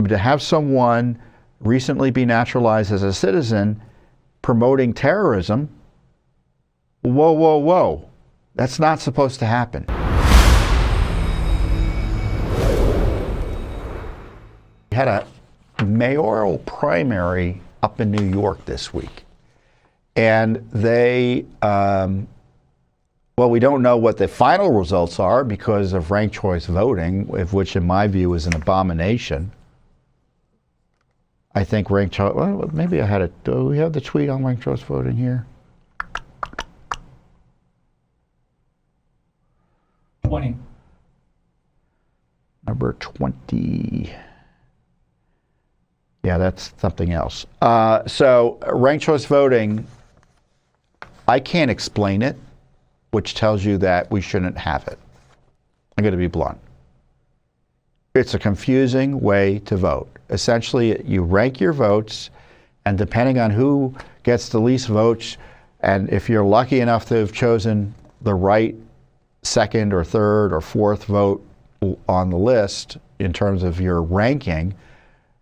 to have someone recently be naturalized as a citizen promoting terrorism, whoa, whoa, whoa. That's not supposed to happen. We had a mayoral primary up in New York this week. And they, well, we don't know what the final results are because of ranked choice voting, which in my view is an abomination. I think ranked choice, well, maybe I had it. Do we have the tweet on ranked choice voting here? 20. Number 20. Yeah, that's something else. So ranked choice voting, I can't explain it, which tells you that we shouldn't have it. I'm going to be blunt. It's a confusing way to vote. Essentially, you rank your votes, and depending on who gets the least votes, and if you're lucky enough to have chosen the right second or third or fourth vote on the list in terms of your ranking,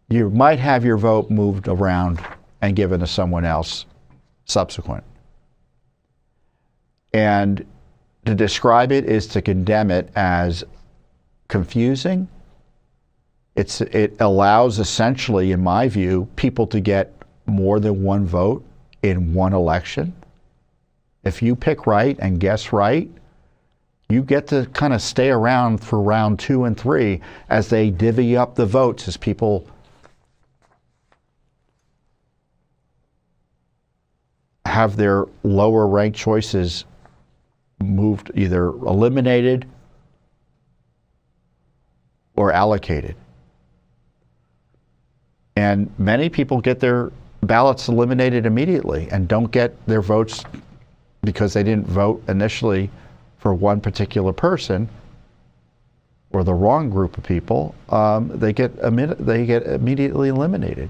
you might have your vote moved around and given to someone else subsequent. And to describe it is to condemn it as confusing. It allows essentially, in my view, people to get more than one vote in one election. If you pick right and guess right, you get to kind of stay around for round 2 and 3 as they divvy up the votes as people have their lower ranked choices moved, either eliminated or allocated. And many people get their ballots eliminated immediately and don't get their votes because they didn't vote initially for one particular person or the wrong group of people. They get immediately eliminated.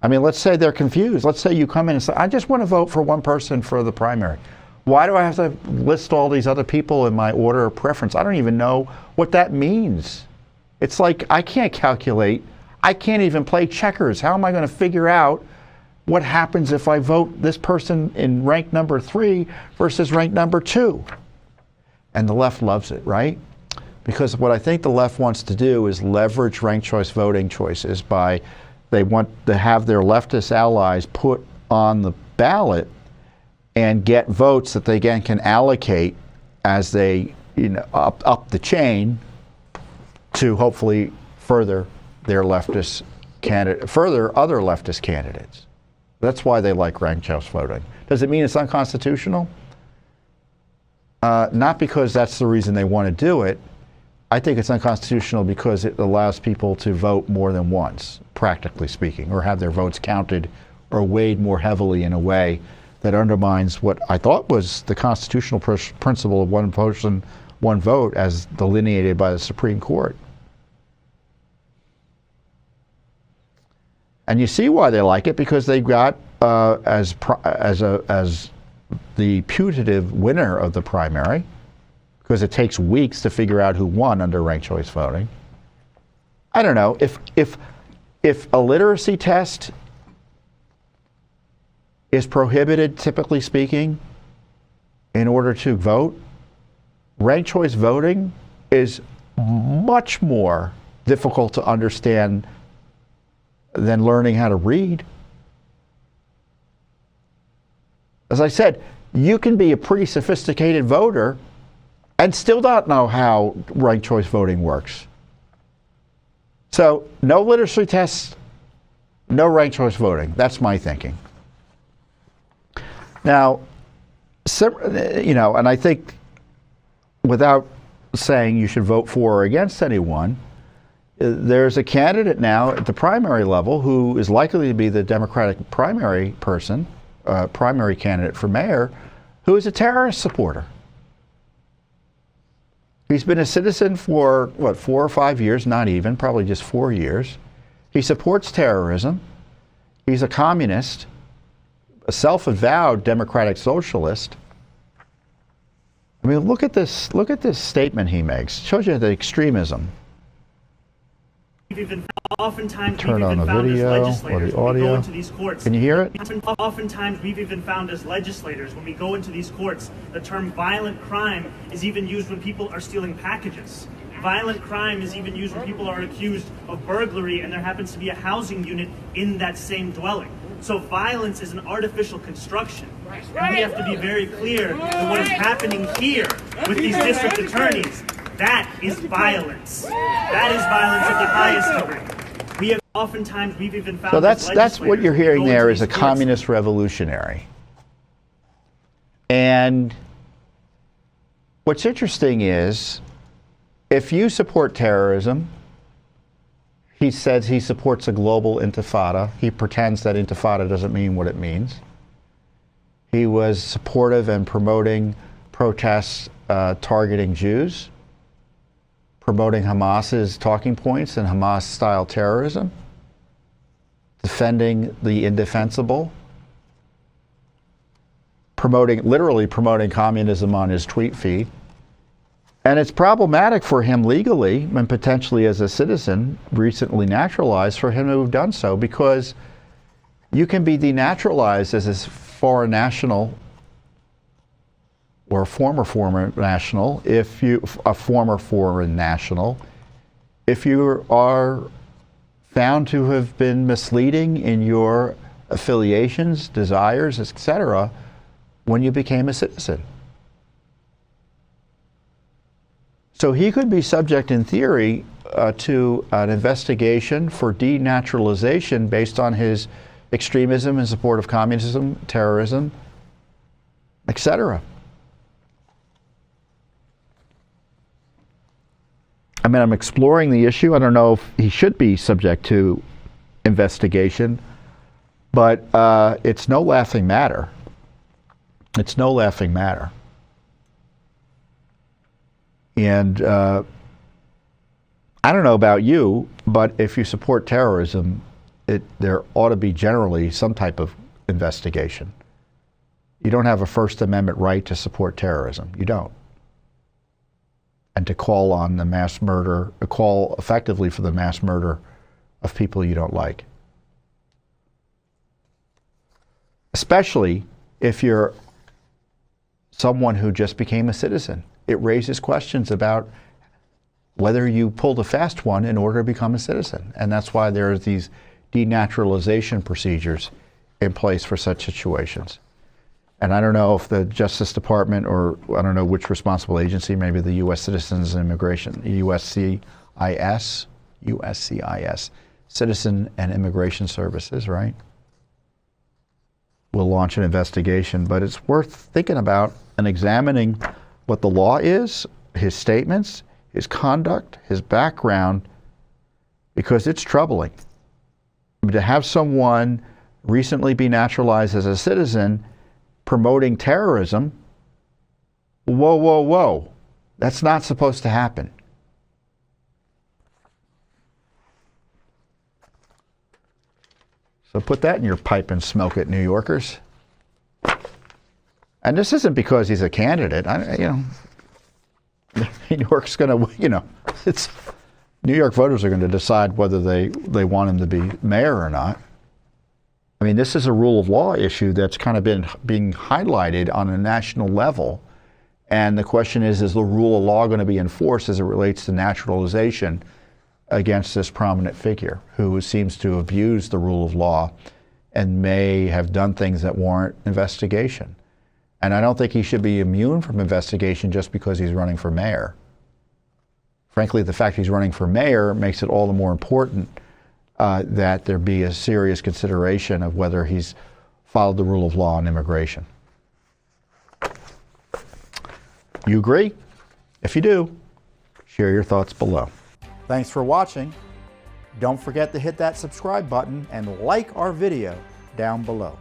I mean, let's say they're confused. Let's say you come in and say, I just want to vote for one person for the primary. Why do I have to list all these other people in my order of preference? I don't even know what that means. It's like I can't calculate. I can't even play checkers. How am I going to figure out what happens if I vote this person in rank number 3 versus rank number 2? And the left loves it, right? Because what I think the left wants to do is leverage ranked choice voting choices by they want to have their leftist allies put on the ballot and get votes that they again can allocate as they, up the chain to hopefully further their leftist candidate, further other leftist candidates. That's why they like ranked choice voting. Does it mean it's unconstitutional? Not because that's the reason they want to do it. I think it's unconstitutional because it allows people to vote more than once, practically speaking, or have their votes counted or weighed more heavily in a way that undermines what I thought was the constitutional principle of one person, one vote as delineated by the Supreme Court. And you see why they like it, because they've got as the putative winner of the primary, because it takes weeks to figure out who won under ranked choice voting. I don't know, if a literacy test is prohibited, typically speaking, in order to vote, ranked choice voting is much more difficult to understand than learning how to read. As I said, you can be a pretty sophisticated voter and still not know how ranked choice voting works. So no literacy tests, no ranked choice voting. That's my thinking. Now, and I think without saying you should vote for or against anyone, there's a candidate now at the primary level who is likely to be the Democratic primary person, primary candidate for mayor, who is a terrorist supporter. He's been a citizen for, 4 or 5 years, not even, probably just 4 years. He supports terrorism. He's a communist, a self-avowed democratic socialist. I mean, look at this statement he makes. It shows you the extremism. Oftentimes Turn we've on even the found video as or legislators the when we go audio. into these courts. Can you hear it? Oftentimes we've even found as legislators when we go into these courts, the term violent crime is even used when people are stealing packages. Violent crime is even used when people are accused of burglary and there happens to be a housing unit in that same dwelling. So violence is an artificial construction. And we have to be very clear that what is happening here with these district attorneys, that is violence. That is violence of the highest degree. We have oftentimes we've even found. So that's what you're hearing there is a communist revolutionary. And what's interesting is, if you support terrorism, he says he supports a global intifada. He pretends that intifada doesn't mean what it means. He was supportive and promoting protests targeting Jews, promoting Hamas's talking points and Hamas-style terrorism, defending the indefensible, literally promoting communism on his tweet feed. And it's problematic for him legally and potentially as a citizen, recently naturalized, for him to have done so, because you can be denaturalized as a foreign national or a former foreign national if you are found to have been misleading in your affiliations, desires, etc., when you became a citizen. So he could be subject, in theory, to an investigation for denaturalization based on his extremism in support of communism, terrorism, etc. I mean, I'm exploring the issue. I don't know if he should be subject to investigation, but it's no laughing matter. It's no laughing matter. And I don't know about you, but if you support terrorism, there ought to be generally some type of investigation. You don't have a First Amendment right to support terrorism. You don't. And to call on the mass murder, call effectively for the mass murder of people you don't like. Especially if you're someone who just became a citizen. It raises questions about whether you pulled a fast one in order to become a citizen. And that's why there are these denaturalization procedures in place for such situations. And I don't know if the Justice Department, or I don't know which responsible agency, maybe the U.S. Citizens and Immigration, USCIS, Citizen and Immigration Services, right? Will launch an investigation, but it's worth thinking about and examining what the law is, his statements, his conduct, his background, because it's troubling. To have someone recently be naturalized as a citizen promoting terrorism, whoa, whoa, whoa. That's not supposed to happen. So put that in your pipe and smoke it, New Yorkers. And this isn't because he's a candidate. New York's going to, it's New York voters are going to decide whether they want him to be mayor or not. I mean, this is a rule of law issue that's kind of been being highlighted on a national level. And the question is the rule of law going to be enforced as it relates to naturalization against this prominent figure who seems to abuse the rule of law and may have done things that warrant investigation? And I don't think he should be immune from investigation just because he's running for mayor. Frankly, the fact he's running for mayor makes it all the more important that there be a serious consideration of whether he's followed the rule of law on immigration. You agree? If you do, share your thoughts below. Thanks for watching. Don't forget to hit that subscribe button and like our video down below.